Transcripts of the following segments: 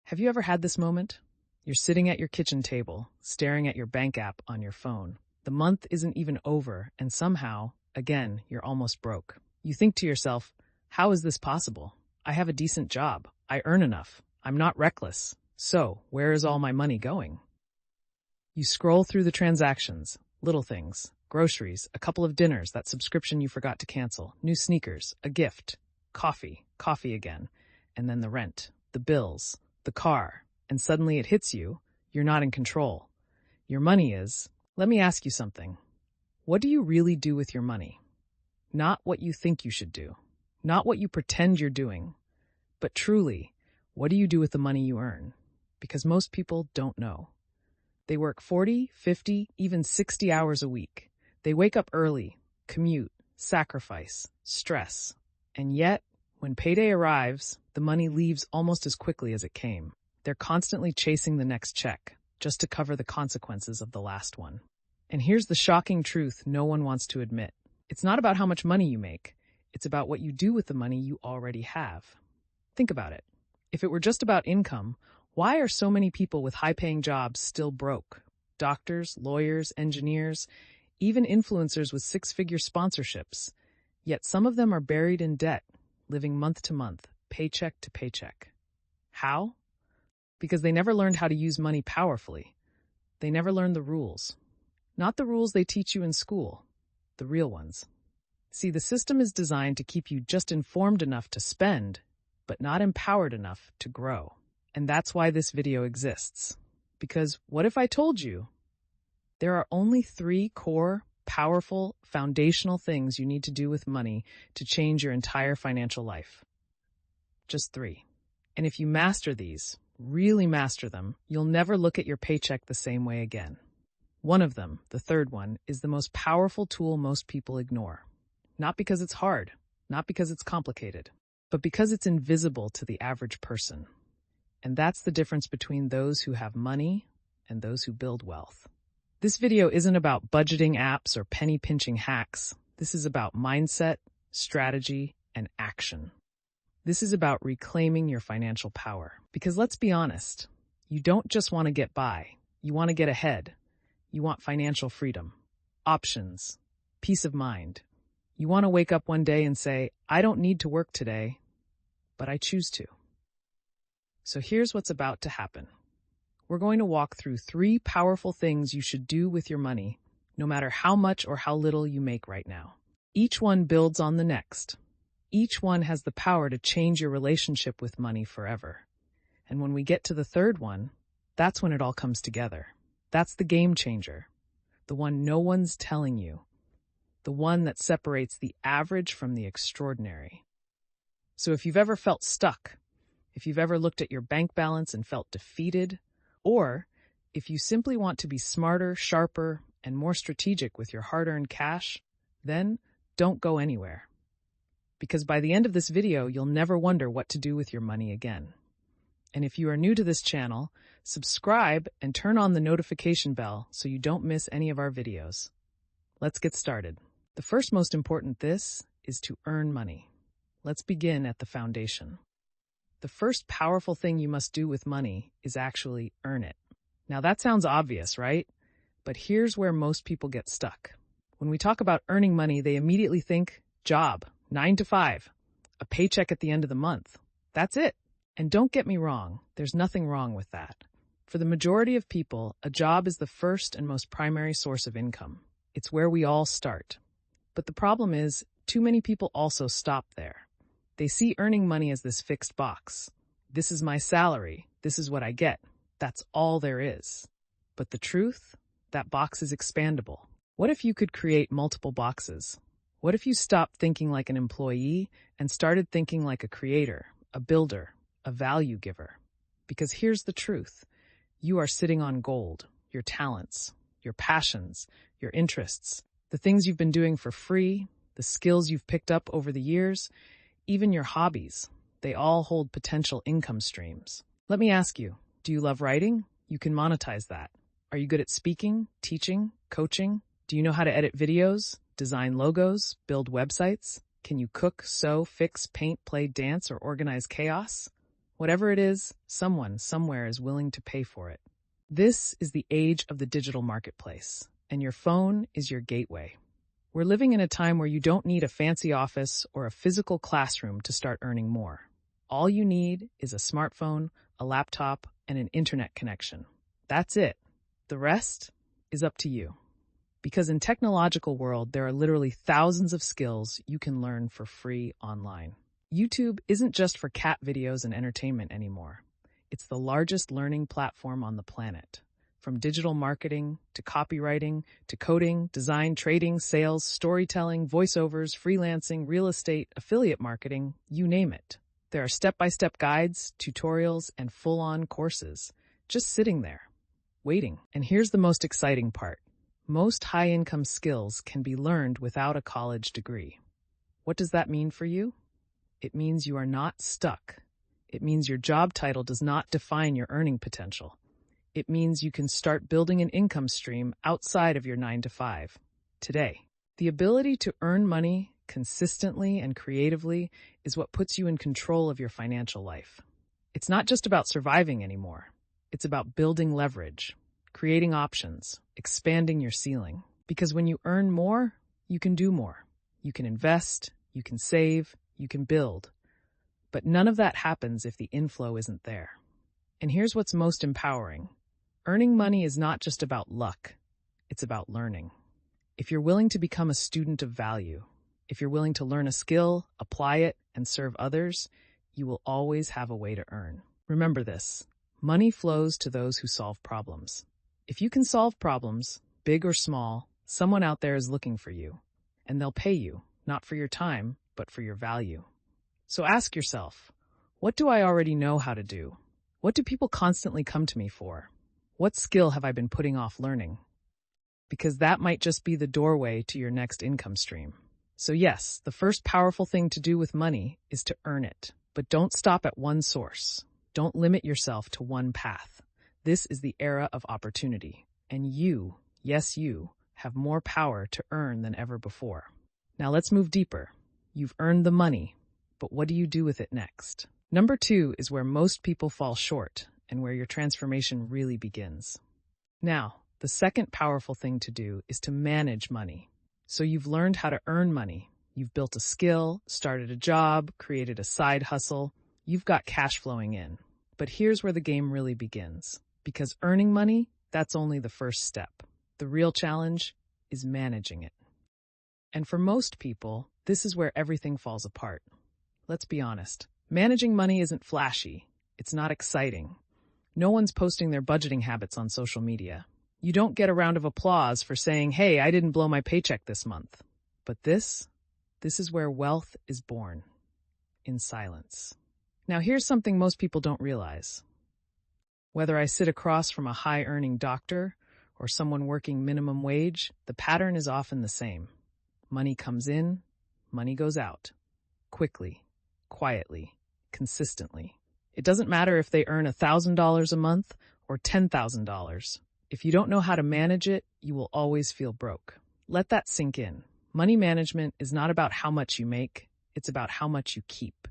Have you ever had this moment? You're sitting at your kitchen table, staring at your bank app on your phone. The month isn't even over, and somehow, again, you're almost broke. You think to yourself, how is this possible? I have a decent job. I earn enough. I'm not reckless. So, where is all my money going? You scroll through the transactions, little things, groceries, a couple of dinners, that subscription you forgot to cancel, new sneakers, a gift, coffee again, and then the rent, the bills, the car, and suddenly it hits you, you're not in control. Your money is. Let me ask you something. What do you really do with your money? Not what you think you should do, not what you pretend you're doing, but truly, what do you do with the money you earn? Because most people don't know. They work 40, 50, even 60 hours a week. They wake up early, commute, sacrifice, stress, and yet, when payday arrives, the money leaves almost as quickly as it came. They're constantly chasing the next check, just to cover the consequences of the last one. And here's the shocking truth no one wants to admit. It's not about how much money you make. It's about what you do with the money you already have. Think about it. If it were just about income, why are so many people with high-paying jobs still broke? Doctors, lawyers, engineers, even influencers with six-figure sponsorships. Yet some of them are buried in debt, living month to month, paycheck to paycheck. How? Because they never learned how to use money powerfully. They never learned the rules. Not the rules they teach you in school, the real ones. See, the system is designed to keep you just informed enough to spend, but not empowered enough to grow. And that's why this video exists. Because what if I told you there are only 3 core, powerful, foundational things you need to do with money to change your entire financial life? Just 3. And if you master these, really master them, you'll never look at your paycheck the same way again. One of them, the third one, is the most powerful tool most people ignore. Not because it's hard, not because it's complicated, but because it's invisible to the average person. And that's the difference between those who have money and those who build wealth. This video isn't about budgeting apps or penny-pinching hacks. This is about mindset, strategy, and action. This is about reclaiming your financial power. Because let's be honest, you don't just want to get by. You want to get ahead. You want financial freedom, options, peace of mind. You want to wake up one day and say, I don't need to work today, but I choose to. So here's what's about to happen. We're going to walk through 3 powerful things you should do with your money, no matter how much or how little you make right now. Each one builds on the next. Each one has the power to change your relationship with money forever. And when we get to the third one, that's when it all comes together. That's the game changer, the one no one's telling you, the one that separates the average from the extraordinary. So if you've ever felt stuck, if you've ever looked at your bank balance and felt defeated, or if you simply want to be smarter, sharper, and more strategic with your hard-earned cash, then don't go anywhere. Because by the end of this video, you'll never wonder what to do with your money again. And if you are new to this channel, subscribe and turn on the notification bell so you don't miss any of our videos. Let's get started. The first most important is to earn money. Let's begin at the foundation. The first powerful thing you must do with money is actually earn it. Now that sounds obvious, right? But here's where most people get stuck. When we talk about earning money, they immediately think job, 9 to 5, a paycheck at the end of the month. That's it. And don't get me wrong, there's nothing wrong with that. For the majority of people, a job is the first and most primary source of income. It's where we all start. But the problem is, too many people also stop there. They see earning money as this fixed box. This is my salary. This is what I get. That's all there is. But the truth? That box is expandable. What if you could create multiple boxes? What if you stopped thinking like an employee and started thinking like a creator, a builder, a value giver? Because here's the truth. You are sitting on gold, your talents, your passions, your interests, the things you've been doing for free, the skills you've picked up over the years, even your hobbies. They all hold potential income streams. Let me ask you, do you love writing? You can monetize that. Are you good at speaking, teaching, coaching? Do you know how to edit videos, design logos, build websites? Can you cook, sew, fix, paint, play, dance, or organize chaos? Whatever it is, someone somewhere is willing to pay for it. This is the age of the digital marketplace, and your phone is your gateway. We're living in a time where you don't need a fancy office or a physical classroom to start earning more. All you need is a smartphone, a laptop, and an internet connection. That's it. The rest is up to you. Because in technological world, there are literally thousands of skills you can learn for free online. YouTube isn't just for cat videos and entertainment anymore. It's the largest learning platform on the planet. From digital marketing, to copywriting, to coding, design, trading, sales, storytelling, voiceovers, freelancing, real estate, affiliate marketing, you name it. There are step-by-step guides, tutorials, and full-on courses, just sitting there, waiting. And here's the most exciting part. Most high-income skills can be learned without a college degree. What does that mean for you? It means you are not stuck. It means your job title does not define your earning potential. It means you can start building an income stream outside of your 9-to-5 today. The ability to earn money consistently and creatively is what puts you in control of your financial life. It's not just about surviving anymore. It's about building leverage, creating options, expanding your ceiling. Because when you earn more, you can do more. You can invest, you can save, you can build. But none of that happens if the inflow isn't there. And here's what's most empowering. Earning money is not just about luck. It's about learning. If you're willing to become a student of value, if you're willing to learn a skill, apply it, and serve others, you will always have a way to earn. Remember this. Money flows to those who solve problems. If you can solve problems, big or small, someone out there is looking for you. And they'll pay you, not for your time, but for your value. So ask yourself, what do I already know how to do? What do people constantly come to me for? What skill have I been putting off learning? Because that might just be the doorway to your next income stream. So yes, the first powerful thing to do with money is to earn it. But don't stop at one source. Don't limit yourself to one path. This is the era of opportunity. And you, yes you, have more power to earn than ever before. Now let's move deeper. You've earned the money, but what do you do with it next? Number 2 is where most people fall short and where your transformation really begins. Now, the second powerful thing to do is to manage money. So you've learned how to earn money. You've built a skill, started a job, created a side hustle. You've got cash flowing in. But here's where the game really begins. Because earning money, that's only the first step. The real challenge is managing it. And for most people, this is where everything falls apart. Let's be honest. Managing money isn't flashy. It's not exciting. No one's posting their budgeting habits on social media. You don't get a round of applause for saying, hey, I didn't blow my paycheck this month. But this is where wealth is born. In silence. Now here's something most people don't realize. Whether I sit across from a high-earning doctor or someone working minimum wage, the pattern is often the same. Money comes in, money goes out. Quickly, quietly, consistently. It doesn't matter if they earn $1,000 a month or $10,000. If you don't know how to manage it, you will always feel broke. Let that sink in. Money management is not about how much you make, it's about how much you keep.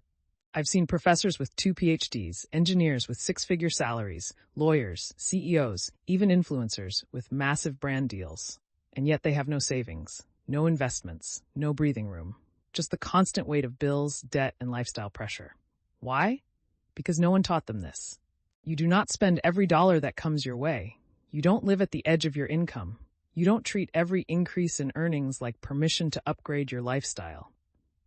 I've seen professors with 2 PhDs, engineers with 6-figure salaries, lawyers, CEOs, even influencers with massive brand deals. And yet they have no savings, no investments, no breathing room. Just the constant weight of bills, debt, and lifestyle pressure. Why? Because no one taught them this. You do not spend every dollar that comes your way. You don't live at the edge of your income. You don't treat every increase in earnings like permission to upgrade your lifestyle.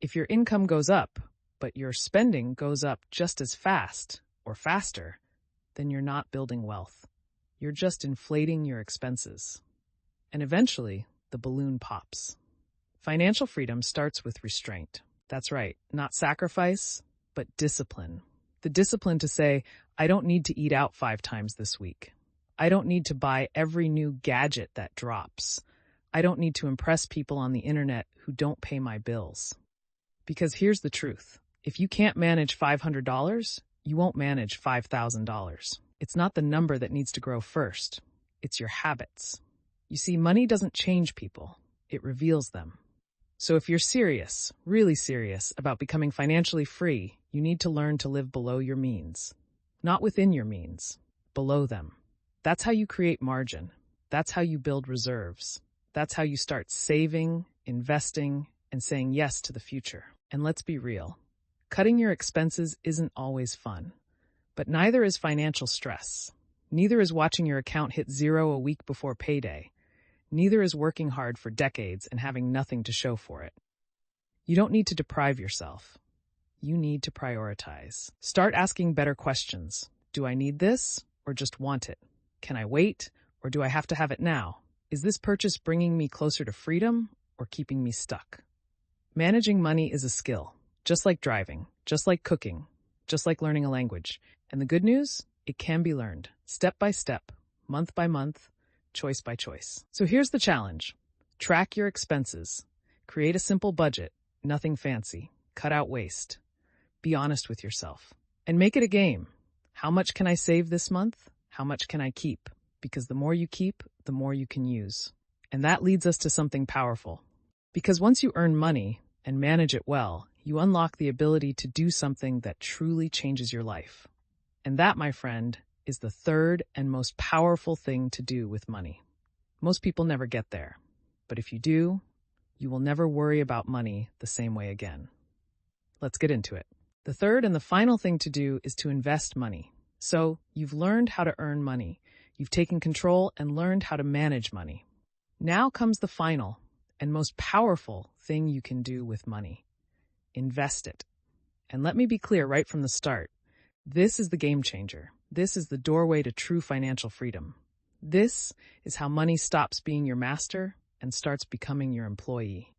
If your income goes up, but your spending goes up just as fast or faster, then you're not building wealth. You're just inflating your expenses. And eventually, the balloon pops. Financial freedom starts with restraint. That's right, not sacrifice, but discipline. The discipline to say, I don't need to eat out 5 times this week. I don't need to buy every new gadget that drops. I don't need to impress people on the internet who don't pay my bills. Because here's the truth. If you can't manage $500, you won't manage $5,000. It's not the number that needs to grow first. It's your habits. You see, money doesn't change people. It reveals them. So if you're serious, really serious about becoming financially free, you need to learn to live below your means. Not within your means, below them. That's how you create margin. That's how you build reserves. That's how you start saving, investing, and saying yes to the future. And let's be real. Cutting your expenses isn't always fun. But neither is financial stress. Neither is watching your account hit zero a week before payday. Neither is working hard for decades and having nothing to show for it. You don't need to deprive yourself. You need to prioritize. Start asking better questions. Do I need this or just want it? Can I wait or do I have to have it now? Is this purchase bringing me closer to freedom or keeping me stuck? Managing money is a skill, just like driving, just like cooking, just like learning a language. And the good news? It can be learned, step by step, month by month, choice by choice. So here's the challenge. Track your expenses. Create a simple budget, nothing fancy. Cut out waste. Be honest with yourself. And make it a game. How much can I save this month? How much can I keep? Because the more you keep, the more you can use. And that leads us to something powerful. Because once you earn money and manage it well, you unlock the ability to do something that truly changes your life. And that, my friend, is the third and most powerful thing to do with money. Most people never get there. But if you do, you will never worry about money the same way again. Let's get into it. The third and the final thing to do is to invest money. So you've learned how to earn money. You've taken control and learned how to manage money. Now comes the final and most powerful thing you can do with money. Invest it. And let me be clear right from the start. This is the game changer. This is the doorway to true financial freedom. This is how money stops being your master and starts becoming your employee.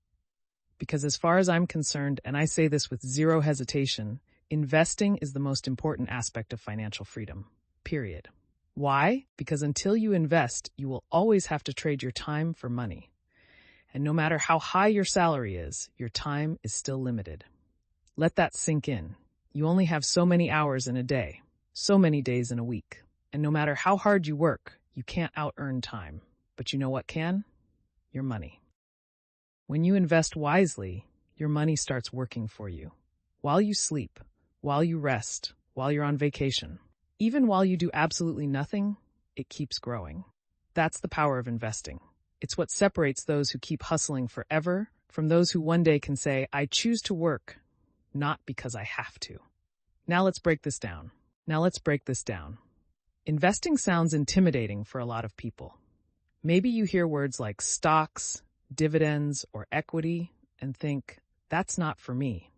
Because as far as I'm concerned, and I say this with zero hesitation, investing is the most important aspect of financial freedom. Period. Why? Because until you invest, you will always have to trade your time for money. And no matter how high your salary is, your time is still limited. Let that sink in. You only have so many hours in a day, so many days in a week. And no matter how hard you work, you can't out-earn time. But you know what can? Your money. When you invest wisely, your money starts working for you. While you sleep, while you rest, while you're on vacation, even while you do absolutely nothing, it keeps growing. That's the power of investing. It's what separates those who keep hustling forever from those who one day can say, I choose to work, not because I have to. Now let's break this down. Investing sounds intimidating for a lot of people. Maybe you hear words like stocks, dividends, or equity and think, that's not for me.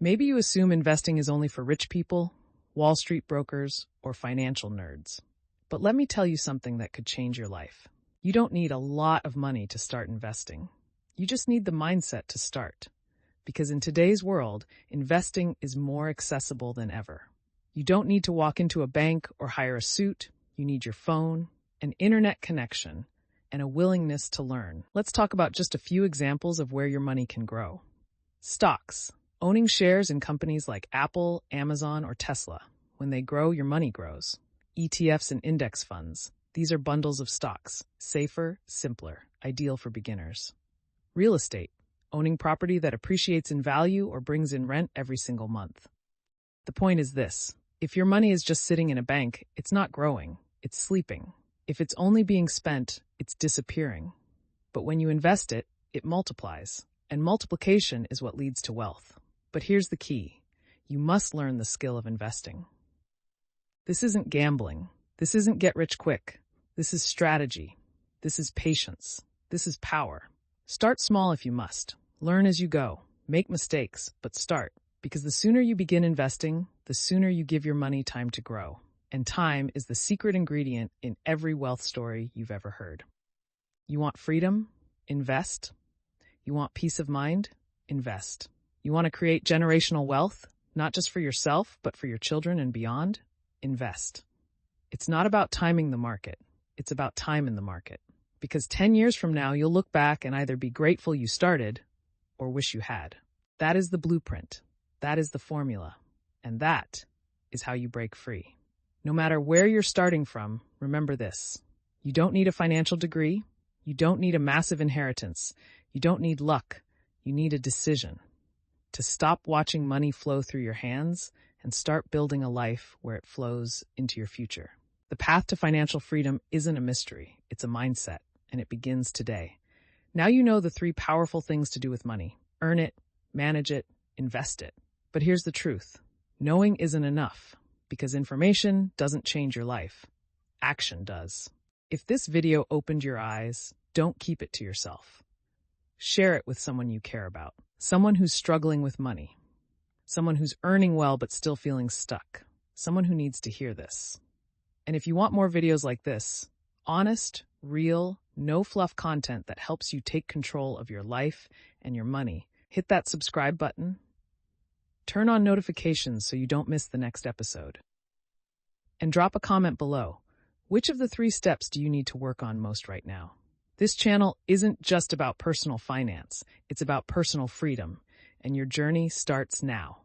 Maybe you assume investing is only for rich people, Wall Street brokers, or financial nerds. But let me tell you something that could change your life. You don't need a lot of money to start investing. You just need the mindset to start. Because in today's world, investing is more accessible than ever. You don't need to walk into a bank or hire a suit. You need your phone, an internet connection, and a willingness to learn. Let's talk about just a few examples of where your money can grow. Stocks. Owning shares in companies like Apple, Amazon, or Tesla. When they grow, your money grows. ETFs and index funds. These are bundles of stocks. Safer, simpler, ideal for beginners. Real estate. Owning property that appreciates in value or brings in rent every single month. The point is this. If your money is just sitting in a bank, it's not growing. It's sleeping. If it's only being spent, it's disappearing. But when you invest it, it multiplies. And multiplication is what leads to wealth. But here's the key. You must learn the skill of investing. This isn't gambling. This isn't get rich quick. This is strategy. This is patience. This is power. Start small if you must. Learn as you go. Make mistakes, but start. Because the sooner you begin investing, the sooner you give your money time to grow. And time is the secret ingredient in every wealth story you've ever heard. You want freedom? Invest. You want peace of mind? Invest. You want to create generational wealth, not just for yourself, but for your children and beyond? Invest. It's not about timing the market. It's about time in the market. Because 10 years from now, you'll look back and either be grateful you started or wish you had. That is the blueprint. That is the formula. And that is how you break free. No matter where you're starting from, remember this. You don't need a financial degree. You don't need a massive inheritance. You don't need luck. You need a decision to stop watching money flow through your hands and start building a life where it flows into your future. The path to financial freedom isn't a mystery, it's a mindset, and it begins today. Now you know the 3 powerful things to do with money: earn it, manage it, invest it. But here's the truth. Knowing isn't enough, because information doesn't change your life. Action does. If this video opened your eyes, don't keep it to yourself. Share it with someone you care about, someone who's struggling with money, someone who's earning well but still feeling stuck, someone who needs to hear this. And if you want more videos like this, honest, real, no-fluff content that helps you take control of your life and your money, hit that subscribe button. Turn on notifications so you don't miss the next episode. And drop a comment below. Which of the 3 steps do you need to work on most right now? This channel isn't just about personal finance, it's about personal freedom, and your journey starts now.